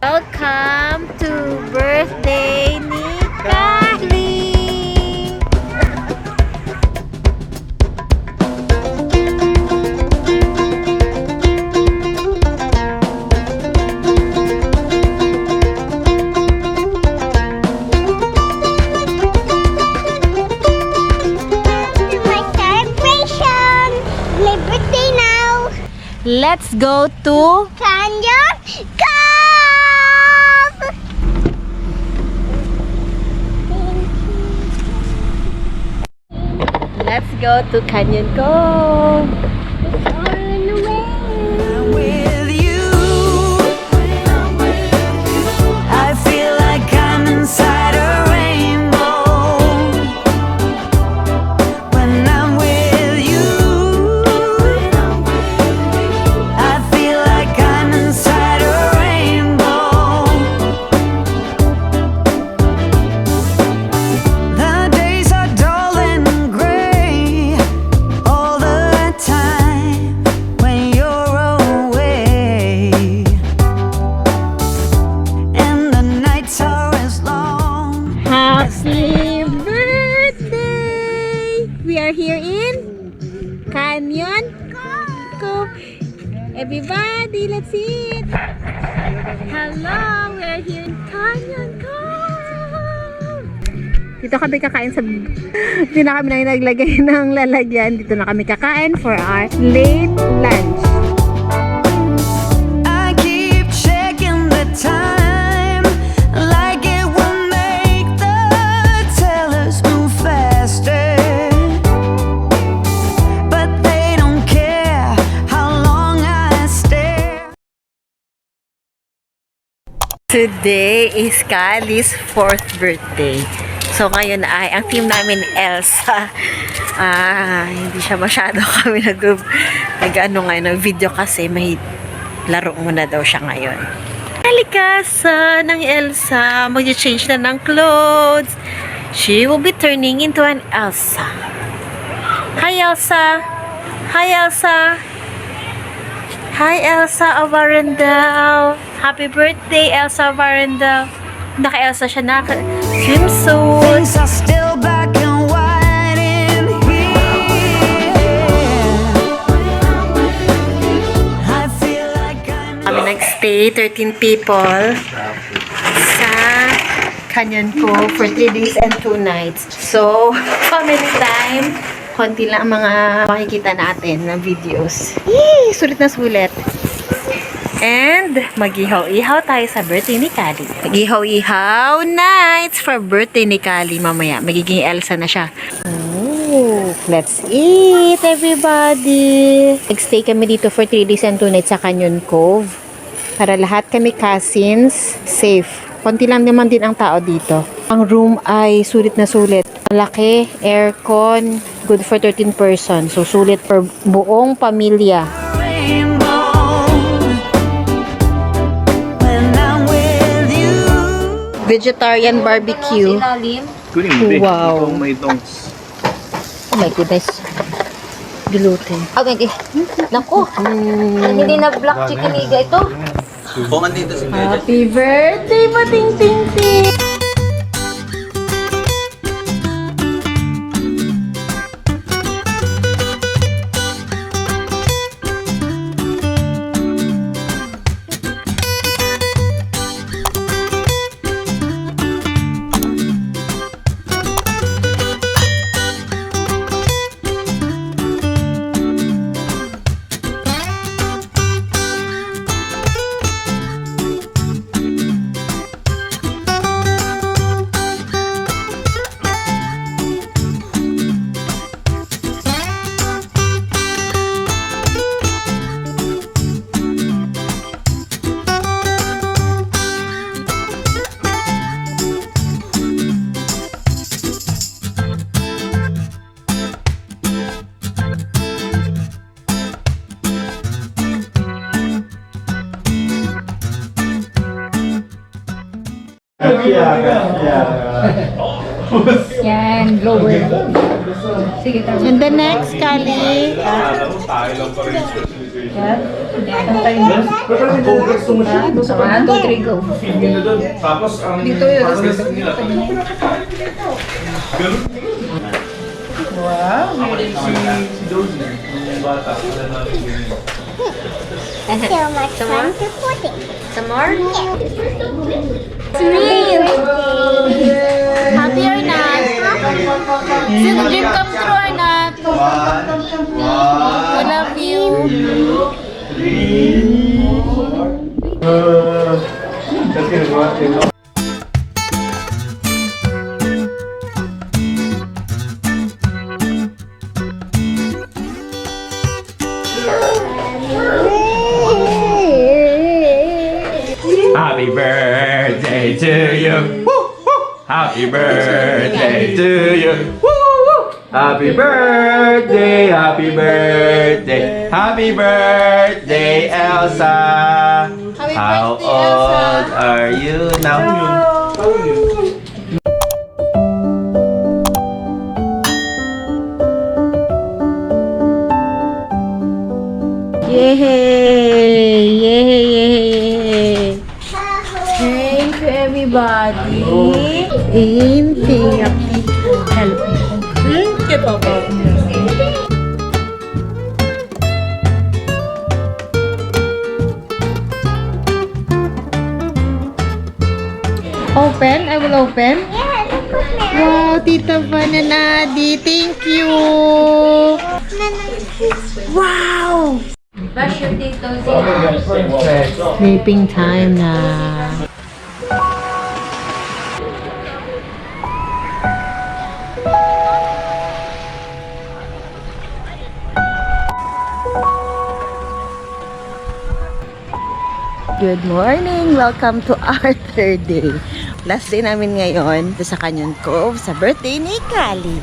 Welcome to birthday ni Kali! My celebration! My birthday now! Let's go to Canyon Cove! Let's go to Canyon Cove. It's on the way! With you, I feel like I'm inside a rainbow. When I'm with you, I feel like I'm inside a rainbow. The days are dull and gray all the time when you're away, and the nights are as long. Happy birthday! We are here in Canyon Cove. Everybody, let's eat. Hello, we are here in Canyon Cove. Dito kami kakain sa... Dito na kami naglagay ng lalagyan. Dito na kami kakain for our late lunch. I keep checking the time, like it will make the tellers move faster, but they don't care how long I stare. Today is Kali's 4th birthday. So ngayon ay ang team namin Elsa. Hindi siya masyado kami nag-ano ngayon ng video kasi may laro muna daw siya ngayon. Kalikasan ng Elsa, mag-change na ng clothes. She will be turning into an Elsa. Hi Elsa! Hi Elsa! Hi Elsa Avarendal! Happy birthday Elsa Avarendal! Naka-Elsa siya, naka-swimsuit. Things are still black and white in here. I feel like I'm Kami nag-stay, 13 people sa Canyon Cove for 3 days and 2 nights. So, family time. Konti lang ang mga makikita natin na videos. Yee! Sulit na sulit. And, mag-ihaw-ihaw tayo sa birthday ni Kali. Mag-ihaw-ihaw nights for birthday ni Kali mamaya. Magiging Elsa na siya. Oh, let's eat everybody! Nag-stay kami dito for 3 days and 2 nights sa Canyon Cove. Para lahat kami cousins, safe. Konti lang naman din ang tao dito. Ang room ay sulit na sulit. Malaki, aircon, good for 13 person. So, sulit for buong pamilya. rainbow when I'm with you. Vegetarian barbecue. Kuning hindi. Wow. Itong may itong Oh my goodness. Gluten. Okay. Naku, hindi na black chicken iga ito. Happy birthday, Pating Ting Ting! Yan, blower. Sige, tama. And the next, Kali. Tapos ang dito yun. Wow, meron si Dozy. Yung bata. So much fun to put it. Some more? Sweet. Happy or not? Is the dream come true or not? I love you. That's gonna go out. Happy birthday to you. Woo, woo. Happy birthday to you. Woo, woo. Happy birthday, happy birthday, happy birthday, Elsa. How old are you now? Yay! Yay! Thank you, everybody. Thank you. Thank you, Papa. Open? I will open. Yeah, look at me. Wow, Tita Bananadi. Thank you. Wow! Brush your teeth, Dozy. Sleeping time na. Good morning! Welcome to our third day. Last day namin ngayon sa Canyon Cove sa birthday ni Kali.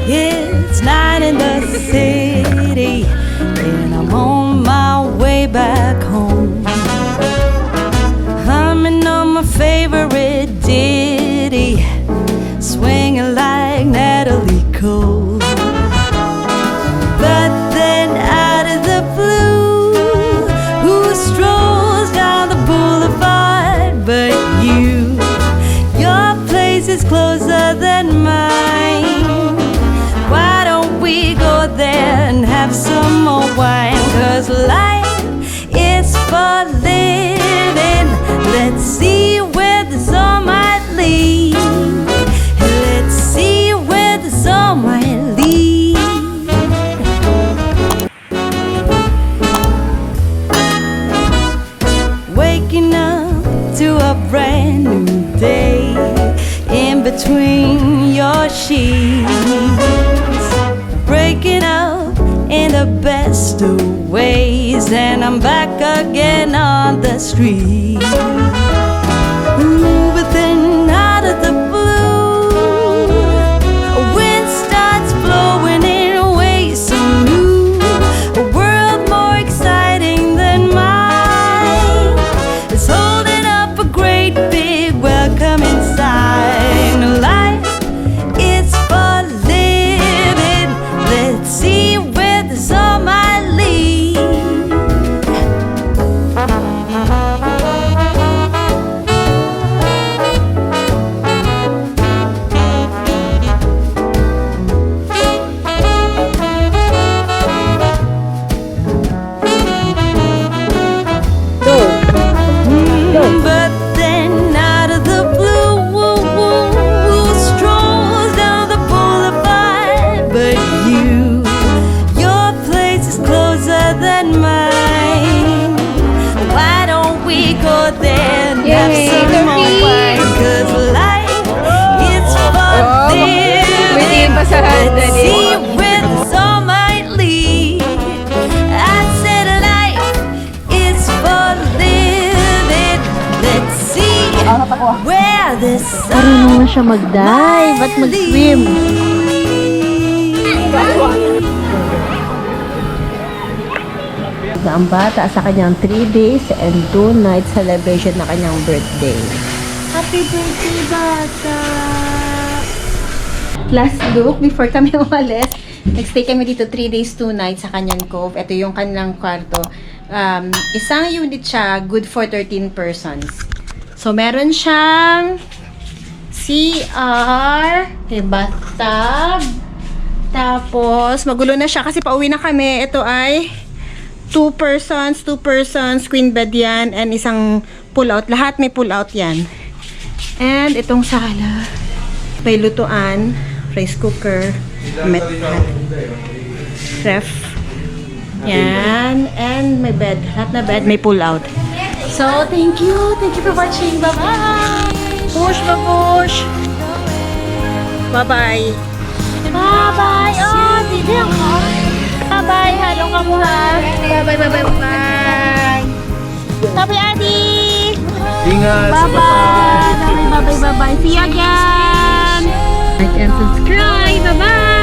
It's night in the city, and I'm on my way back home. Humming on my favorite ditty, swinging like Natalie Cole. But then out of the blue, who strolls down the boulevard but you? Your place is closer than mine. Why don't we go there and have some more wine? 'Cause life is for living. Let's see where the sun might lead. Let's see where the sun might lead. Waking up to a brand new day in between your sheets, breaking up in the best of ways, and I'm back again on the street. Ooh, but then out of the blue, a wind starts blowing in ways so new, a world more exciting than mine is holding up a great big welcoming sign. Life is for living. Let's see where the sun might lead. But then out of the blue, who strolls down the boulevard but you? Your place is closer than mine. Why don't we go there and have some more wine? 'Cause life is for living. Let's see where the sun might lead. I said life is for living. Let's see where the sun Marunong na siya mag-dive at mag-swim. Ang bata sa kanyang 3 days and 2 nights celebration na kanyang birthday. Happy birthday, bata! Last look before kami umalis. Nagstay kami dito 3 days, 2 nights sa kanyang Cove. Ito yung kanilang kwarto. Isang unit siya, good for 13 persons. So, meron siyang CR, may bathtub. Tapos, magulo na siya kasi pauwi na kami. Ito ay 2 persons, queen bed yan, and isang pull-out. Lahat may pull-out yan. And itong sala, may lutuan, rice cooker, ref, yan, and may bed. Lahat na bed may pull-out. So, thank you for watching. Bye-bye! Push, babush! Bye-bye! Bye-bye! Oh, dito ako! Bye-bye! Halo ka mo ha! Bye-bye! Sabi, Adi! Ingat! Bye-bye! Bye-bye! See you again! Like and subscribe! Bye-bye!